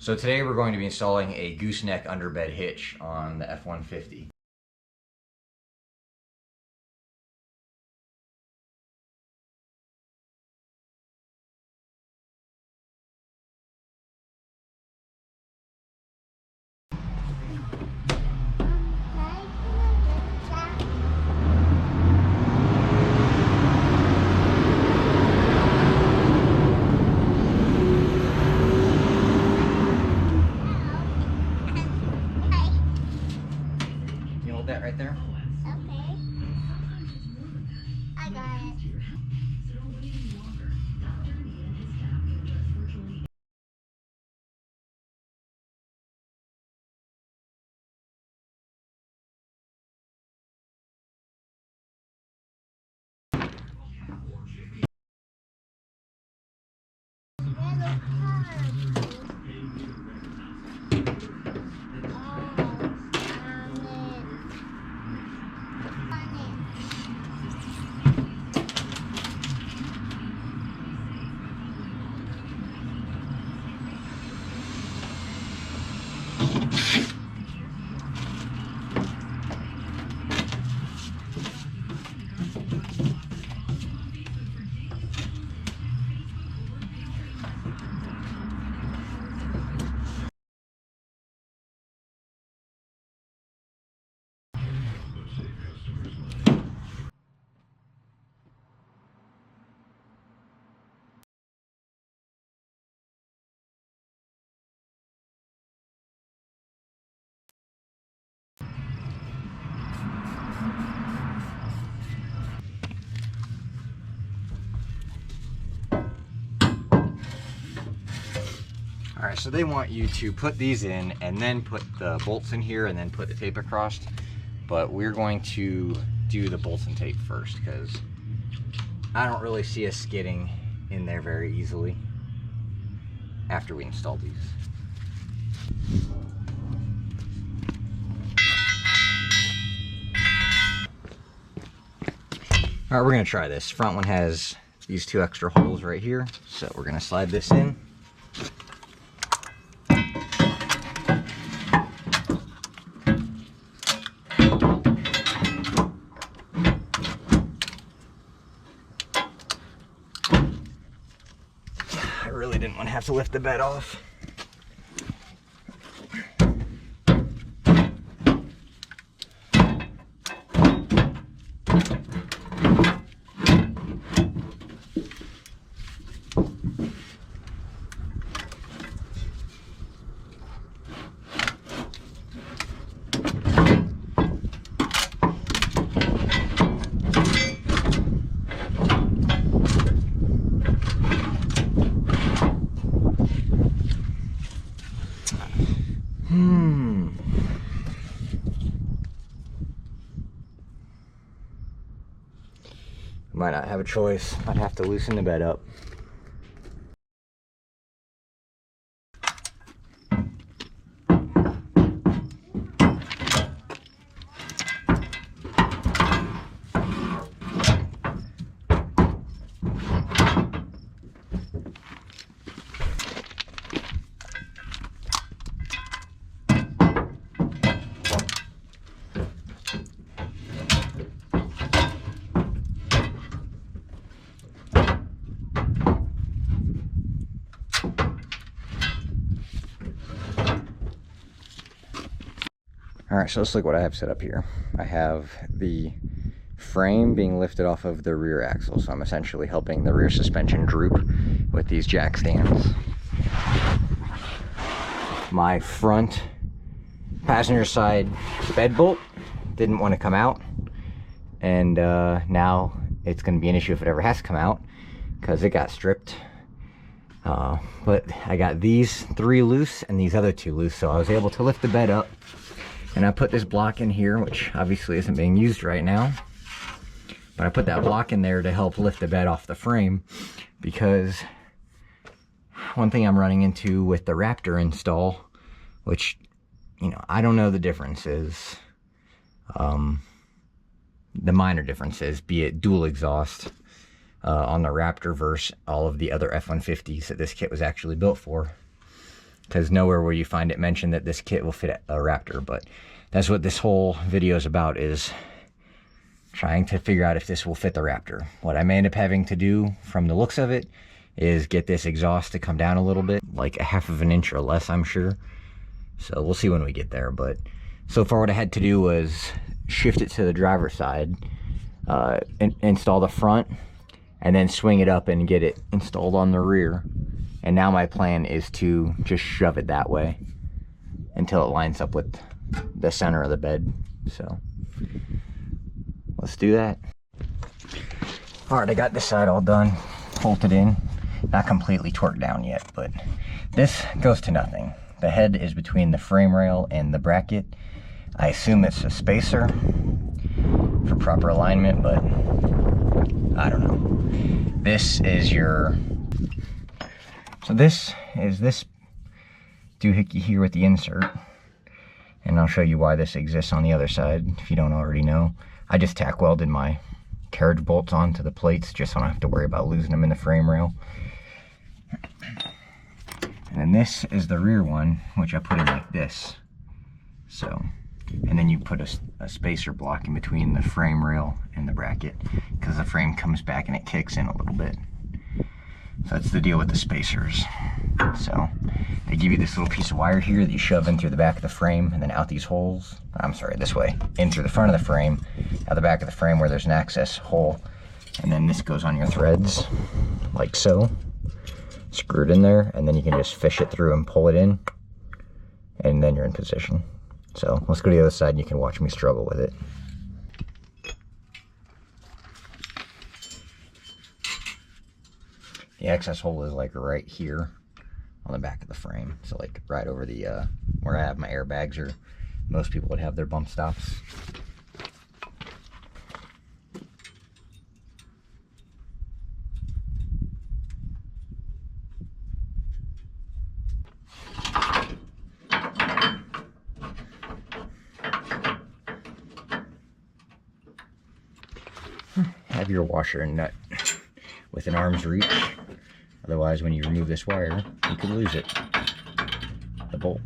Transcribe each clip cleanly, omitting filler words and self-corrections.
So today we're going to be installing a gooseneck underbed hitch on the F-150. You hold that right there? Okay. I got it. Alright, so they want you to put these in and then put the bolts in here and then put the tape across. But we're going to do the bolts and tape first because I don't really see us getting in there very easily after we install these. Alright, we're going to try this. Front one has these two extra holes right here, so we're going to slide this in. I really didn't want to have to lift the bed off. Might not have a choice. I'd have to loosen the bed up. Alright, so let's look what I have set up here. I have the frame being lifted off of the rear axle, so I'm essentially helping the rear suspension droop with these jack stands. My front passenger side bed bolt didn't want to come out, and now it's going to be an issue if it ever has to come out because it got stripped. But I got these three loose and these other two loose, so I was able to lift the bed up. And I put this block in here, which obviously isn't being used right now. But I put that block in there to help lift the bed off the frame, because one thing I'm running into with the Raptor install, which, you know, I don't know the differences, the minor differences, be it dual exhaust on the Raptor versus all of the other F-150s that this kit was actually built for. because nowhere will you find it mentioned that this kit will fit a Raptor. But that's what this whole video is about, is trying to figure out if this will fit the Raptor. What I may end up having to do from the looks of it is get this exhaust to come down a little bit, like a half of an inch or less, I'm sure. So we'll see when we get there. But so far what I had to do was shift it to the driver's side, install the front, and then swing it up and get it installed on the rear. And now my plan is to just shove it that way until it lines up with the center of the bed. So let's do that. All right, I got this side all done, bolted in, not completely torqued down yet, but this goes to nothing. The head is between the frame rail and the bracket. I assume it's a spacer for proper alignment, but I don't know. This is your, so this is this doohickey here with the insert, and I'll show you why this exists on the other side if you don't already know. I just tack welded my carriage bolts onto the plates just so I don't have to worry about losing them in the frame rail. And then this is the rear one, which I put in like this. So, and then you put a spacer block in between the frame rail and the bracket, because the frame comes back and it kicks in a little bit. So that's the deal with the spacers. So they give you this little piece of wire here that you shove in through the back of the frame and then out these holes. I'm sorry, this way. In through the front of the frame, out the back of the frame where there's an access hole. And then this goes on your threads, like so. Screwed in there, and then you can just fish it through and pull it in. And then you're in position. So let's go to the other side and you can watch me struggle with it. The access hole is like right here on the back of the frame. So like right over the, where I have my airbags, or most people would have their bump stops. Have your washer and nut within arm's reach. Otherwise, when you remove this wire, you could lose it. The bolt.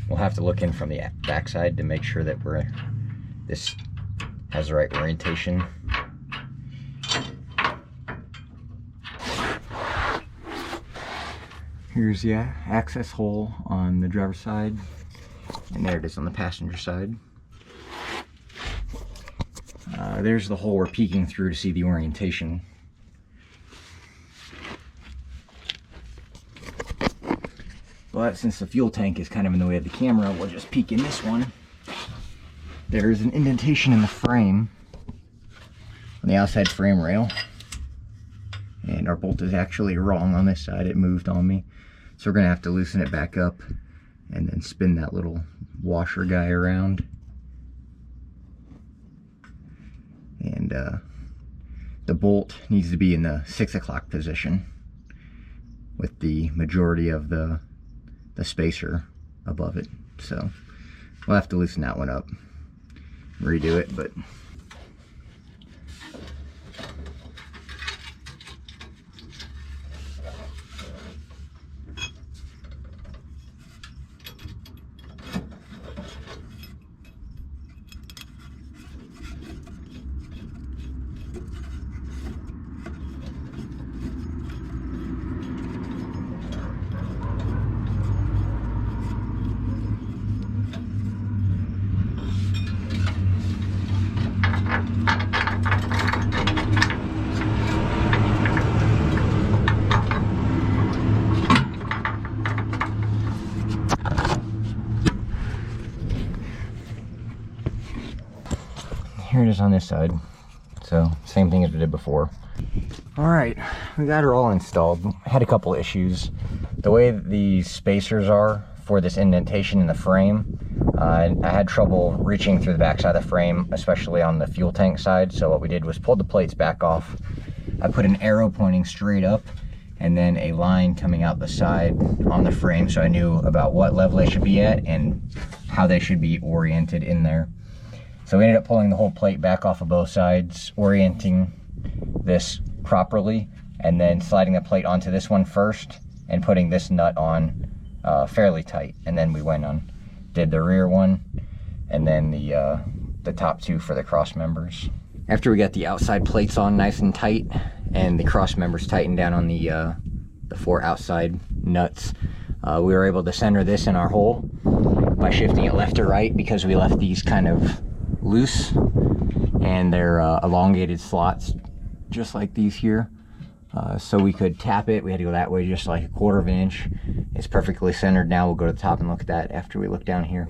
We'll have to look in from the backside to make sure that this has the right orientation. Here's the access hole on the driver's side, and there it is on the passenger side. There's the hole we're peeking through to see the orientation. But since the fuel tank is kind of in the way of the camera, we'll just peek in this one. There's an indentation in the frame, on the outside frame rail. And our bolt is actually wrong on this side, it moved on me. So we're gonna have to loosen it back up and then spin that little washer guy around. And the bolt needs to be in the 6 o'clock position with the majority of the spacer above it. So we'll have to loosen that one up, redo it, but here it is on this side. So same thing as we did before. All right, we got her all installed. I had a couple issues. The way these spacers are for this indentation in the frame, I had trouble reaching through the back side of the frame, especially on the fuel tank side. So what we did was pull the plates back off. I put an arrow pointing straight up and then a line coming out the side on the frame, so I knew about what level they should be at and how they should be oriented in there. So we ended up pulling the whole plate back off of both sides, orienting this properly, and then sliding the plate onto this one first and putting this nut on fairly tight. And then we went on, did the rear one, and then the top two for the cross members. After we got the outside plates on nice and tight and the cross members tightened down on the 4 outside nuts, we were able to center this in our hole by shifting it left to right, because we left these kind of loose, and they're elongated slots just like these here. So we could tap it. We had to go that way just like a 1/4 of an inch. It's perfectly centered now. We'll go to the top and look at that after we look down here.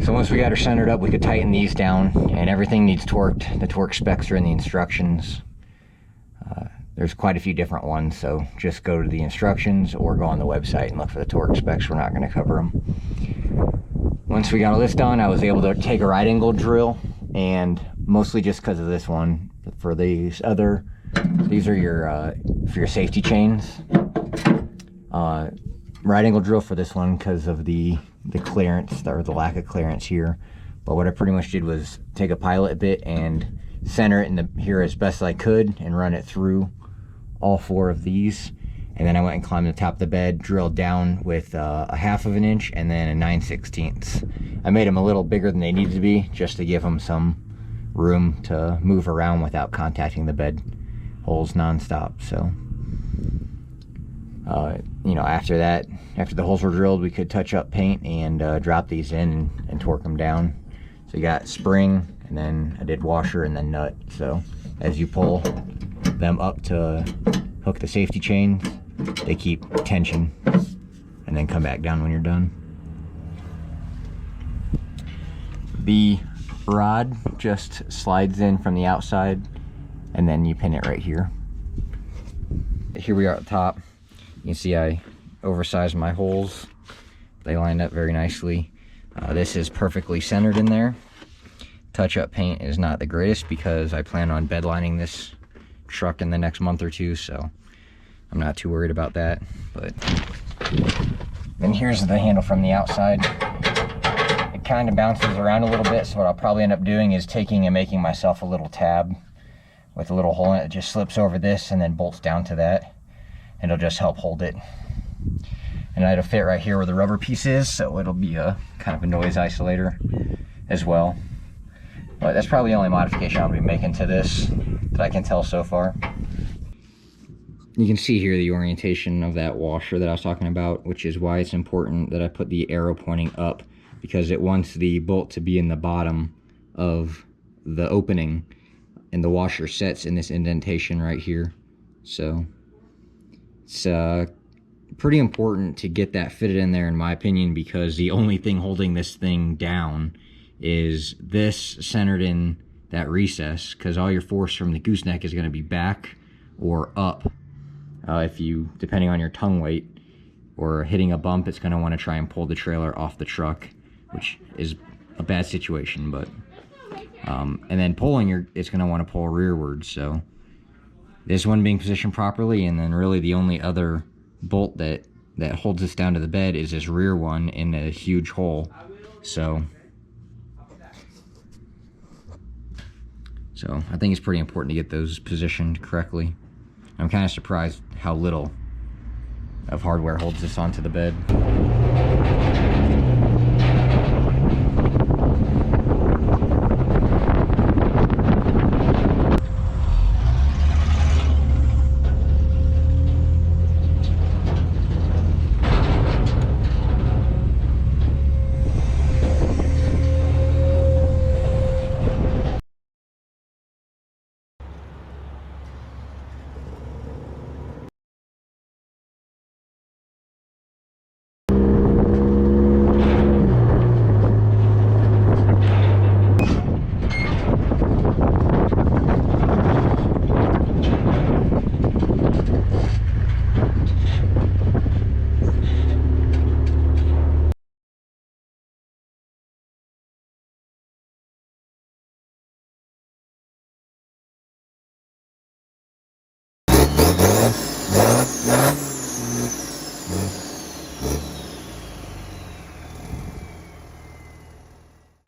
So once we got her centered up, we could tighten these down, and everything needs torqued. The torque specs are in the instructions. There's quite a few different ones, so just go to the instructions or go on the website and look for the torque specs. We're not going to cover them. Once we got all this done, I was able to take a right angle drill, and mostly just because of this one. For these other, these are your for your safety chains. Right angle drill for this one because of the clearance, or the lack of clearance here. But what I pretty much did was take a pilot bit and center it in here as best I could and run it through all 4 of these. And then I went and climbed the top of the bed, drilled down with a 1/2 of an inch and then a 9/16. I made them a little bigger than they needed to be, just to give them some room to move around without contacting the bed holes non-stop. So you know, after that, after the holes were drilled, we could touch up paint and drop these in and torque them down. So you got spring, and then I did washer and then nut. So as you pull them up to hook the safety chains, they keep tension and then come back down when you're done. The rod just slides in from the outside, and then you pin it right here. Here we are at the top. You can see I oversized my holes. They lined up very nicely. This is perfectly centered in there. Touch-up paint is not the greatest because I plan on bedlining this truck in the next month or 2, so I'm not too worried about that. But then here's the handle from the outside. It kind of bounces around a little bit, so what I'll probably end up doing is taking and making myself a little tab with a little hole in it that just slips over this and then bolts down to that, and it'll just help hold it. And it'll fit right here where the rubber piece is, so it'll be a kind of a noise isolator as well. But that's probably the only modification I'll be making to this that I can tell so far. You can see here the orientation of that washer that I was talking about, which is why it's important that I put the arrow pointing up, because it wants the bolt to be in the bottom of the opening, and the washer sets in this indentation right here. So it's pretty important to get that fitted in there, in my opinion, because the only thing holding this thing down is this centered in that recess, because all your force from the gooseneck is going to be back or up. If you, depending on your tongue weight or hitting a bump, it's going to want to try and pull the trailer off the truck, which is a bad situation. But and then pulling, it's going to want to pull rearward. So this one being positioned properly, and then really the only other bolt that holds this down to the bed is this rear one in a huge hole. So I think it's pretty important to get those positioned correctly. I'm kind of surprised how little of hardware holds this onto the bed.